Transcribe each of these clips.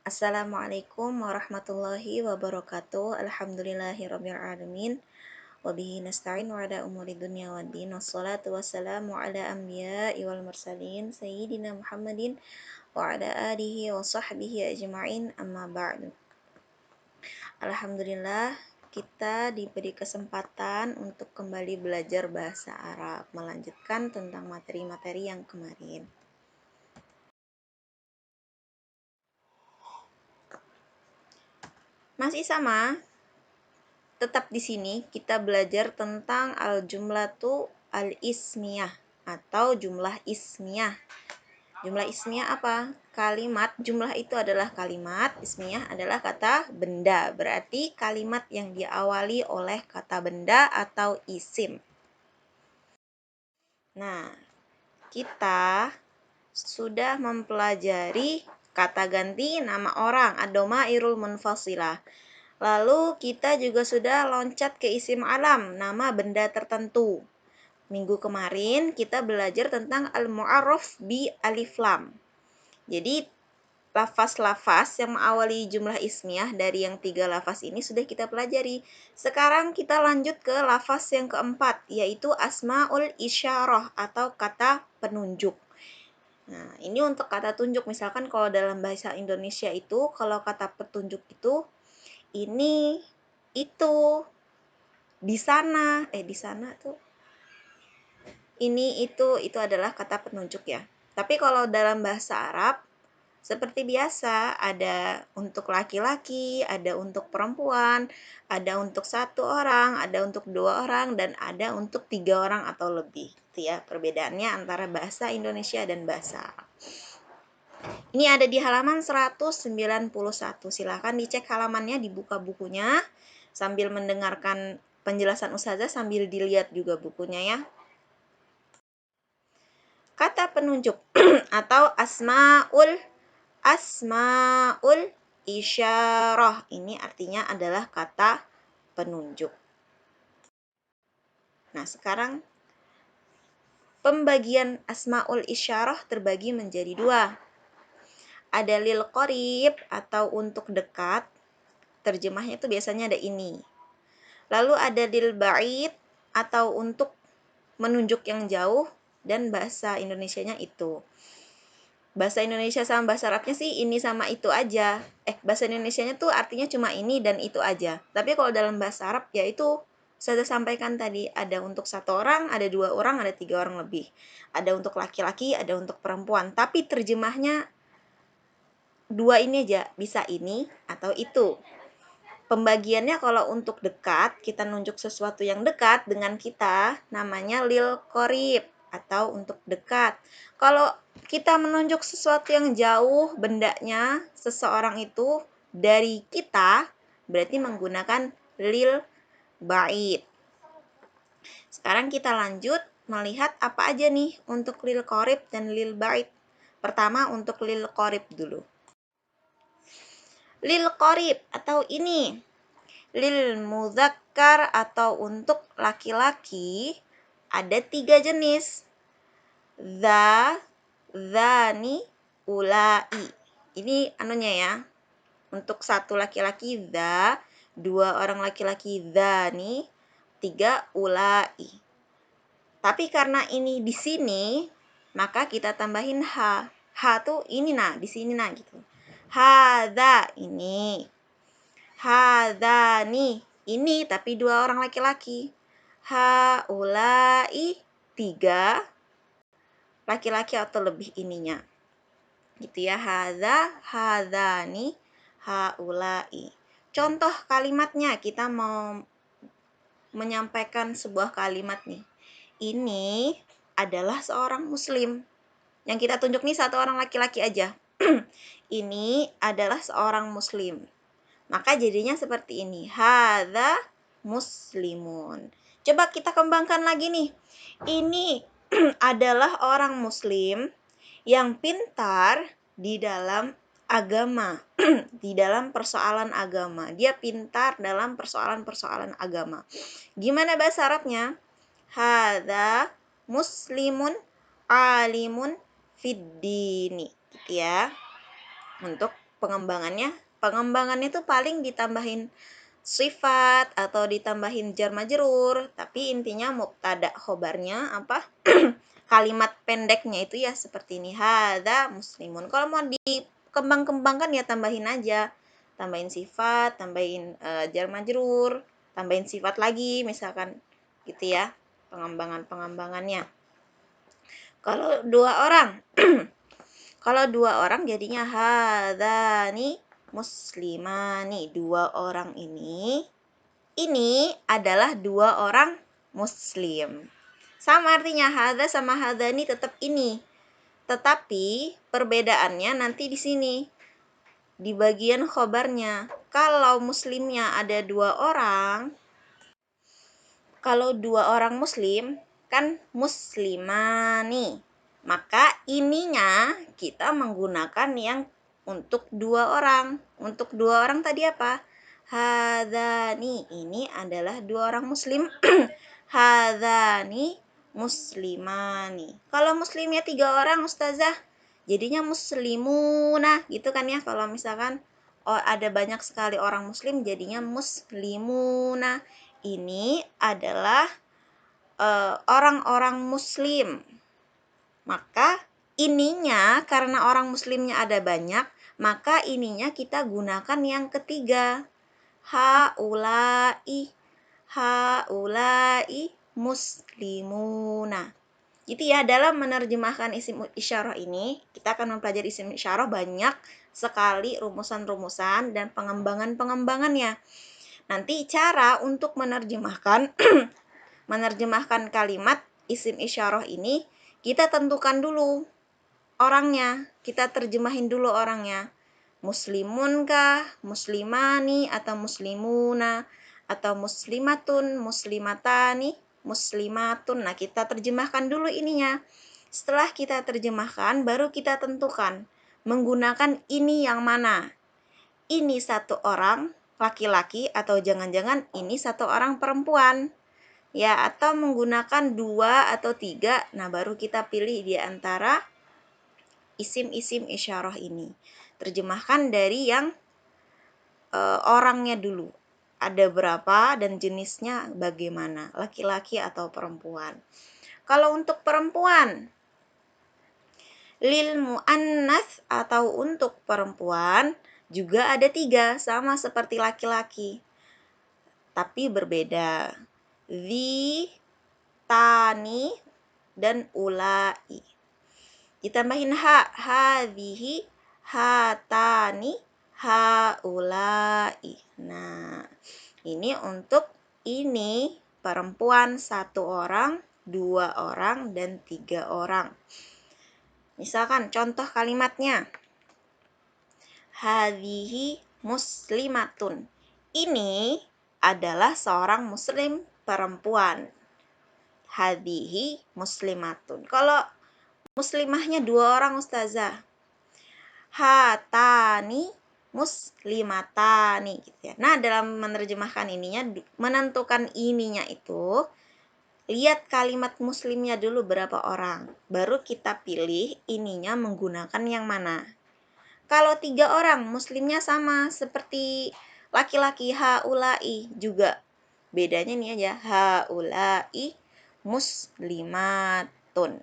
Assalamualaikum warahmatullahi wabarakatuh. Alhamdulillahirabbil alamin. Wa bihi nasta'in wa ala umuri dunya waddin. Wassalatu wassalamu ala anbiya'i wal mursalin sayyidina Muhammadin wa ala alihi wa sahbihi ajma'in. Amma ba'du. Alhamdulillah kita diberi kesempatan untuk kembali belajar bahasa Arab, melanjutkan tentang materi-materi yang kemarin. Masih sama, tetap di sini kita belajar tentang al-jumlatu al-ismiyah atau jumlah ismiyah. Jumlah ismiyah apa? Kalimat. Jumlah itu adalah kalimat, ismiyah adalah kata benda. Berarti kalimat yang diawali oleh kata benda atau isim. Nah, kita sudah mempelajari kata ganti nama orang, ad-dhamairul munfasilah. Lalu kita juga sudah loncat ke isim alam, nama benda tertentu. Minggu kemarin kita belajar tentang al-mu'arraf bi alif lam. Jadi lafaz-lafaz yang mengawali jumlah ismiyah dari yang 3 lafaz ini sudah kita pelajari. Sekarang kita lanjut ke lafaz yang keempat, yaitu asmaul isyarah atau kata penunjuk. Nah, ini untuk kata tunjuk. Misalkan kalau dalam bahasa Indonesia itu, kalau kata petunjuk itu, ini, itu, di sana tuh, ini, itu adalah kata penunjuk ya. Tapi kalau dalam bahasa Arab, seperti biasa, ada untuk laki-laki, ada untuk perempuan, ada untuk 1 orang, ada untuk 2 orang, dan ada untuk 3 orang atau lebih. Itu ya perbedaannya antara bahasa Indonesia dan bahasa Arab. Ini ada di halaman 191. Silahkan dicek halamannya, dibuka bukunya, sambil mendengarkan penjelasan Ustazah, sambil dilihat juga bukunya ya. Kata penunjuk atau asmaul isyarah, ini artinya adalah kata penunjuk. Nah, sekarang pembagian asmaul isyarah terbagi menjadi 2. Ada lil qarib atau untuk dekat, terjemahnya itu biasanya ada ini. Lalu ada lil ba'id atau untuk menunjuk yang jauh, dan bahasa Indonesianya itu. Bahasa Indonesia sama bahasa Arabnya sih ini sama itu aja. Bahasa Indonesianya tuh artinya cuma ini dan itu aja. Tapi kalau dalam bahasa Arab ya itu saya sampaikan tadi, ada untuk 1 orang, ada 2 orang, ada 3 orang lebih. Ada untuk laki-laki, ada untuk perempuan. Tapi terjemahnya 2 ini aja, bisa ini atau itu. Pembagiannya kalau untuk dekat, kita nunjuk sesuatu yang dekat dengan kita, namanya lil qorib atau untuk dekat. Kalau kita menunjuk sesuatu yang jauh, bendanya, seseorang itu dari kita, berarti menggunakan lil ba'id. Sekarang kita lanjut melihat apa aja nih untuk lil qorib dan lil ba'id. Pertama untuk lil qorib dulu. Lil qorib atau ini, lil muzakkar atau untuk laki-laki, ada 3 jenis. Zani, ulai. Ini anunya ya. Untuk 1 laki-laki za, 2 orang laki-laki zani, 3 ulai. Tapi karena ini di sini, maka kita tambahin ha. Ha tuh ini nah, di sini nah gitu. Hadza ini. Hadzani ini tapi 2 orang laki-laki. Haulai 3 laki-laki atau lebih ininya. Gitu ya. Hadza, hadzani, haulai. Contoh kalimatnya, kita mau menyampaikan sebuah kalimat nih. Ini adalah seorang muslim. Yang kita tunjuk nih 1 orang laki-laki aja. Ini adalah seorang muslim. Maka jadinya seperti ini. Hadza muslimun. Coba kita kembangkan lagi nih. Ini adalah orang muslim yang pintar di dalam agama. Di dalam persoalan agama. Dia pintar dalam persoalan-persoalan agama. Gimana bahasa Arabnya? Hadza muslimun alimun fiddini. Gitu ya. Untuk pengembangannya? Pengembangannya itu paling ditambahin sifat atau ditambahin jar majrur, tapi intinya mubtada khobarnya apa? Kalimat pendeknya itu ya seperti ini, hadza muslimun. Kalau mau dikembang-kembangkan ya tambahin aja. Tambahin sifat, tambahin jar majrur, tambahin sifat lagi misalkan gitu ya. Pengembangan-pengembangannya. Kalau dua orang kalau dua orang jadinya hadzani muslimani. Dua orang ini adalah dua orang muslim. Sama artinya hadza sama hadzani tetap ini. Tetapi perbedaannya nanti di sini. Di bagian khobarnya. Kalau muslimnya ada dua orang, kalau dua orang muslim kan muslimani. Maka ininya kita menggunakan yang untuk dua orang. Untuk dua orang tadi apa? Hadzani. Ini adalah dua orang muslim. Hadzani muslimani. Kalau muslimnya tiga orang ustazah, jadinya muslimuna gitu kan ya. Kalau misalkan ada banyak sekali orang muslim jadinya muslimuna. Ini adalah orang-orang muslim. Maka ininya karena orang muslimnya ada banyak, maka ininya kita gunakan yang ketiga. Haulai muslimuna. Gitu ya, dalam menerjemahkan isim isyarah ini, kita akan mempelajari isim isyarah banyak sekali rumusan-rumusan dan pengembangan-pengembangannya. Nanti cara untuk menerjemahkan menerjemahkan kalimat isim isyarah ini, kita tentukan dulu orangnya. Kita terjemahin dulu orangnya. Muslimun kah, muslimani, atau muslimuna, atau muslimatun, muslimatani, muslimatun. Nah, kita terjemahkan dulu ininya. Setelah kita terjemahkan, baru kita tentukan menggunakan ini yang mana. Ini satu orang laki-laki atau jangan-jangan ini satu orang perempuan. Ya, atau menggunakan dua atau tiga. Nah, baru kita pilih di antara isim-isim isyarah ini. Terjemahkan dari yang orangnya dulu. Ada berapa dan jenisnya bagaimana, laki-laki atau perempuan. Kalau untuk perempuan, lil mu'annas atau untuk perempuan juga ada tiga, sama seperti laki-laki. Tapi berbeda. Tani dan ulai. Ditambahin hadhihi, hatani, haulai. Nah, ini untuk ini perempuan satu orang, dua orang, dan tiga orang. Misalkan contoh kalimatnya. Hadhihi muslimatun. Ini adalah seorang muslim perempuan. Hadhihi muslimatun. Kalau muslimahnya dua orang ustazah. Hatani muslimatani gitu ya. Nah, dalam menerjemahkan ininya, menentukan ininya itu, lihat kalimat muslimnya dulu berapa orang. Baru kita pilih ininya menggunakan yang mana. Kalau tiga orang, muslimnya sama seperti laki-laki haulai juga. Bedanya nih aja, haulai muslimatun.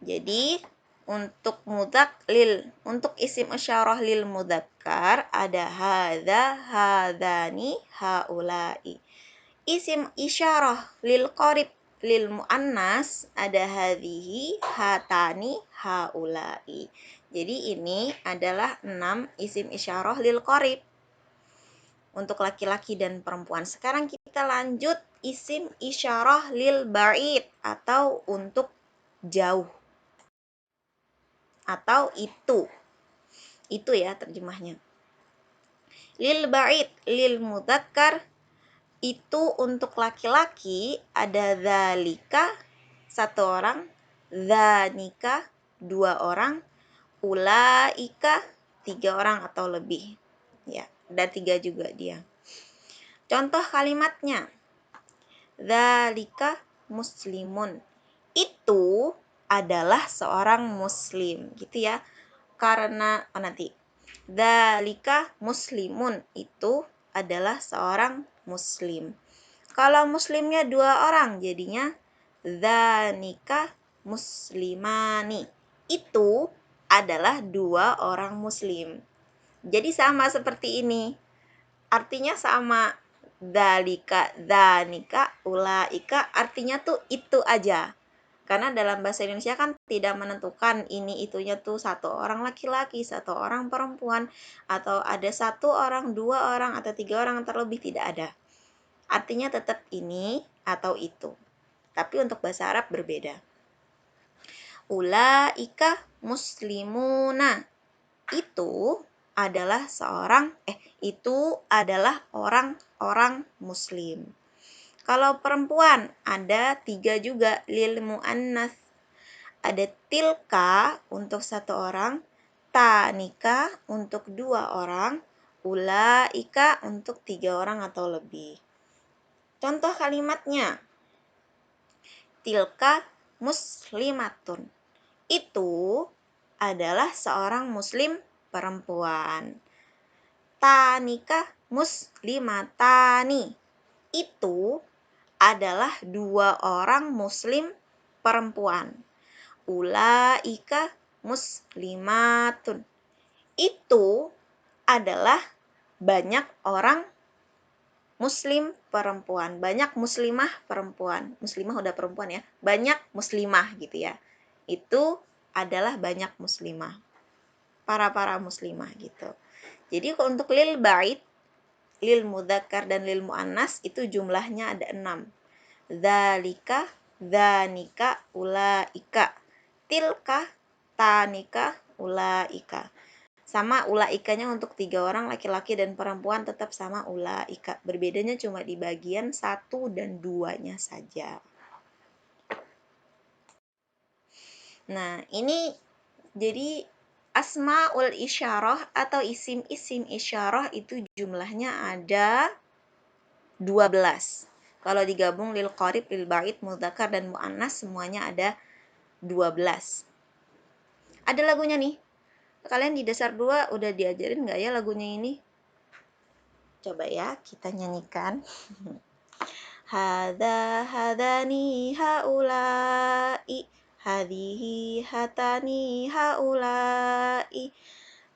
Jadi untuk untuk isim isyarah lil mudzakkar ada hadza, hadzani, haulai. Isim isyarah lil qarib lil muannas ada hadhihi, hatani, haulai. Jadi ini adalah 6 isim isyarah lil qarib untuk laki-laki dan perempuan. Sekarang kita lanjut isim isyarah lil ba'id atau untuk jauh atau itu ya terjemahnya. Lil ba'id lil mudzakkar itu untuk laki-laki ada dzalika satu orang, dzanika dua orang, ulaika tiga orang atau lebih. Ya, ada tiga juga dia. Contoh kalimatnya. Dzalika muslimun. Itu adalah seorang muslim, gitu ya. karena nanti dzalika muslimun itu adalah seorang muslim. Kalau muslimnya 2 orang jadinya dzanika muslimani. Itu adalah 2 orang muslim. Jadi sama seperti ini. Artinya sama. Dzalika, dzanika, ulaika artinya tuh itu aja. Karena dalam bahasa Indonesia kan tidak menentukan ini itunya tuh 1 orang laki-laki, 1 orang perempuan, atau ada 1 orang, 2 orang, atau 3 orang terlebih, tidak ada. Artinya tetap ini atau itu. Tapi untuk bahasa Arab berbeda. Ulaika muslimuna. Itu adalah orang-orang muslim. Kalau perempuan ada 3 juga lil muannats. Ada tilka untuk 1 orang, tanika untuk 2 orang, ulaika untuk 3 orang atau lebih. Contoh kalimatnya. Tilka muslimatun. Itu adalah seorang muslim perempuan. Tanika muslimatani. Itu adalah 2 orang muslim perempuan. Ulaika muslimatun. Itu adalah banyak orang muslim perempuan. Banyak muslimah perempuan. Muslimah udah perempuan ya. Banyak muslimah gitu ya. Itu adalah banyak muslimah. Para muslimah gitu. Jadi untuk lil bait, lil mudzakkar dan lil muannas itu jumlahnya ada 6. Dzalika, dzanika, ulaika. Tilka, tanika, ulaika. Sama ulaikanya untuk 3 orang laki-laki dan perempuan tetap sama ulaika. Berbedanya cuma di bagian 1 dan 2-nya saja. Nah, ini jadi asmaul isyarah atau isim-isim isyarah itu jumlahnya ada 12. Kalau digabung lil qarib, lil ba'id, mudzakkar dan muannas semuanya ada 12. Ada lagunya nih. Kalian di dasar 2 udah diajarin nggak ya lagunya ini? Coba ya kita nyanyikan. Hadani haulai, hadihi hatani haulai,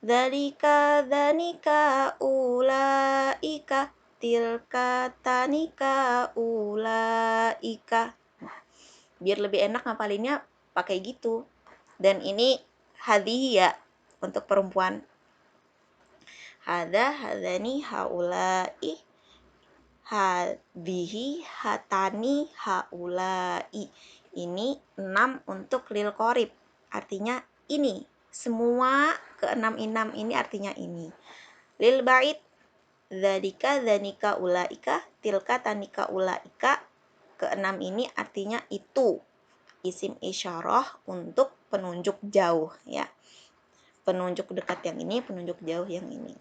dzalika ulaika, tilka tanika ulaika. Biar lebih enak ngapalinnya pakai gitu. Dan ini hadihi ya untuk perempuan. Hadani haulai, hadihi hatani haulai. Ini 6 untuk lil qorib. Artinya ini. Semua ke-6 ini artinya ini. Lil ba'id, dzalika, dzanika, ulaika, tilka, tanika, ulaika. Ke-6 ini artinya itu. Isim isyarah untuk penunjuk jauh ya. Penunjuk dekat yang ini, penunjuk jauh yang ini.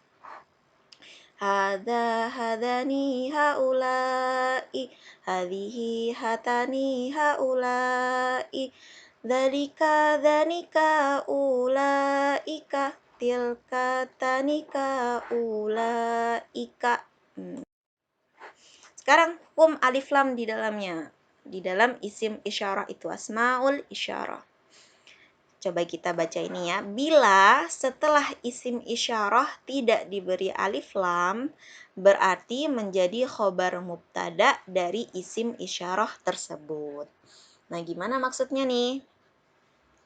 Hadani haulai, hadihi hatani haulai, dzalika dzanika ulaika, tilka tanika ulaika. Sekarang hukum alif lam di dalamnya. Di dalam isim isyarah itu asmaul isyarah. Coba kita baca ini ya. Bila setelah isim isyarah tidak diberi alif lam, berarti menjadi khobar mubtada dari isim isyarah tersebut. Nah, gimana maksudnya nih?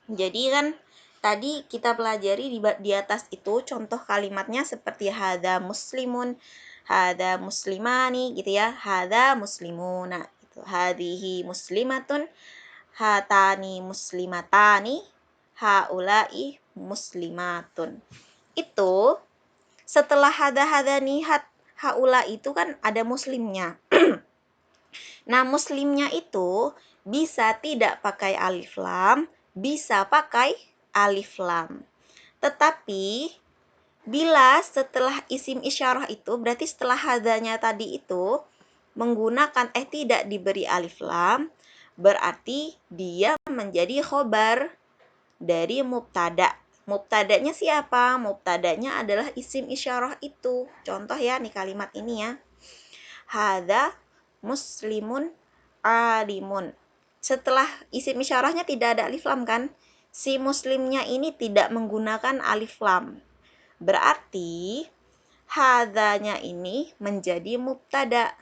Jadi kan tadi kita pelajari di atas itu contoh kalimatnya seperti hadza muslimun, hadza muslimani gitu ya. Hadza muslimuna gitu. Hadhihi muslimatun, hatani muslimatani, haulai muslimatun. Itu setelah hadani haula itu kan ada muslimnya. Nah, muslimnya itu bisa tidak pakai alif lam, bisa pakai alif lam. Tetapi bila setelah isim isyarah itu, berarti setelah hadanya tadi itu menggunakan tidak diberi alif lam, berarti dia menjadi khobar dari mubtada Mubtadanya siapa? Mubtadanya adalah isim isyarah itu. Contoh ya nih kalimat ini ya. Hadza muslimun alimun. Setelah isim isyarahnya tidak ada alif lam kan? Si muslimnya ini tidak menggunakan alif lam. Berarti hadzanya ini menjadi mubtada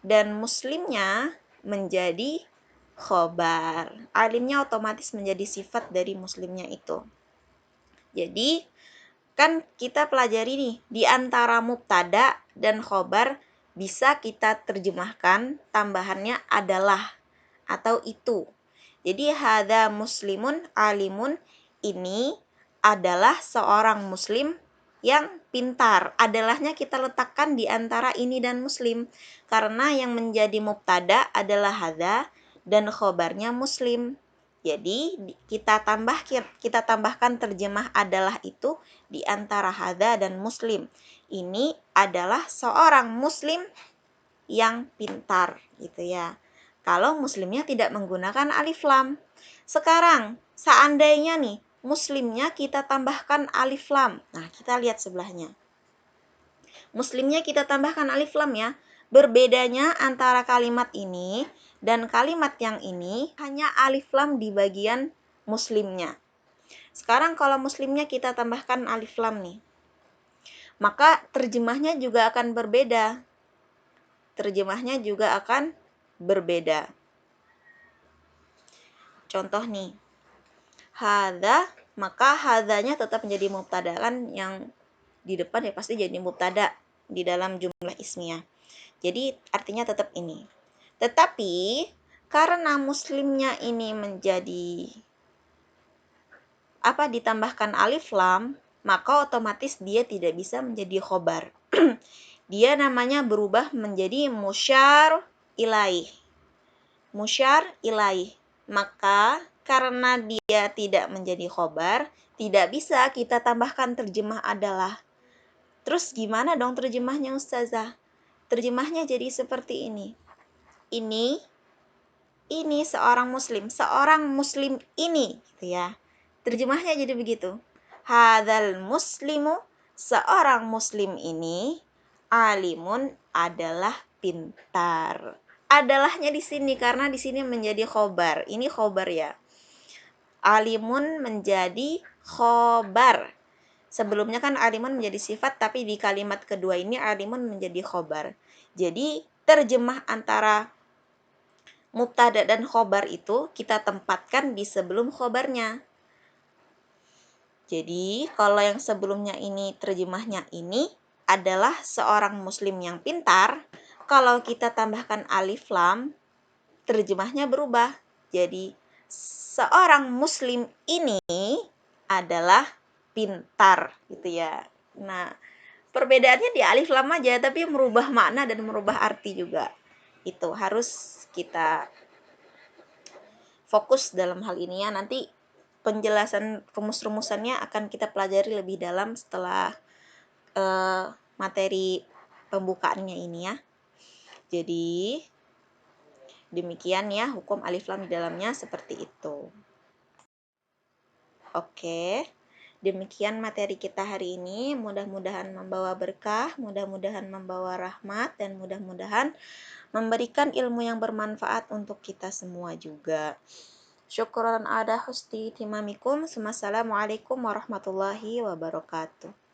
dan muslimnya menjadi khobar. Alimnya otomatis menjadi sifat dari muslimnya itu. Jadi kan kita pelajari nih di antara mubtada dan khobar bisa kita terjemahkan tambahannya adalah atau itu. Jadi hadza muslimun alimun ini adalah seorang muslim yang pintar. Adalahnya kita letakkan di antara ini dan muslim karena yang menjadi mubtada adalah hadza dan khobarnya muslim. Jadi kita tambahkan terjemah adalah itu di antara hadza dan muslim. Ini adalah seorang muslim yang pintar gitu ya. Kalau muslimnya tidak menggunakan alif lam. Sekarang seandainya nih muslimnya kita tambahkan alif lam. Nah, kita lihat sebelahnya. Muslimnya kita tambahkan alif lam ya. Berbedanya antara kalimat ini dan kalimat yang ini hanya alif lam di bagian muslimnya. Sekarang kalau muslimnya kita tambahkan alif lam nih, maka terjemahnya juga akan berbeda. Terjemahnya juga akan berbeda. Contoh nih, hadza, maka hadzanya tetap menjadi mubtada kan, yang di depan ya pasti jadi mubtada di dalam jumlah ismiyah. Jadi artinya tetap ini. Tetapi karena muslimnya ini menjadi ditambahkan alif lam, maka otomatis dia tidak bisa menjadi khobar. Dia namanya berubah menjadi musyar ilaih. Musyar ilaih. Maka karena dia tidak menjadi khobar, tidak bisa kita tambahkan terjemah adalah. Terus gimana dong terjemahnya Ustazah? Terjemahnya jadi seperti ini. Ini seorang muslim ini gitu ya. Terjemahnya jadi begitu. Hadzal muslimu, seorang muslim ini, alimun adalah pintar. Adalahnya di sini karena di sini menjadi khobar. Ini khobar ya. Alimun menjadi khobar. Sebelumnya kan alimun menjadi sifat, tapi di kalimat kedua ini alimun menjadi khobar. Jadi terjemah antara mubtada dan khobar itu kita tempatkan di sebelum khobarnya. Jadi kalau yang sebelumnya ini terjemahnya ini adalah seorang muslim yang pintar. Kalau kita tambahkan alif lam, terjemahnya berubah. Jadi seorang muslim ini adalah pintar gitu ya. Nah, perbedaannya di alif lam aja tapi merubah makna dan merubah arti juga. Itu harus kita fokus dalam hal ini ya. Nanti penjelasan rumus-rumusannya akan kita pelajari lebih dalam setelah materi pembukaannya ini ya. Jadi demikian ya hukum alif lam di dalamnya seperti itu. Oke, demikian materi kita hari ini. Mudah-mudahan membawa berkah, mudah-mudahan membawa rahmat, dan mudah-mudahan memberikan ilmu yang bermanfaat untuk kita semua juga. Syukran ada husni timamikum. Wassalamualaikum warahmatullahi wabarakatuh.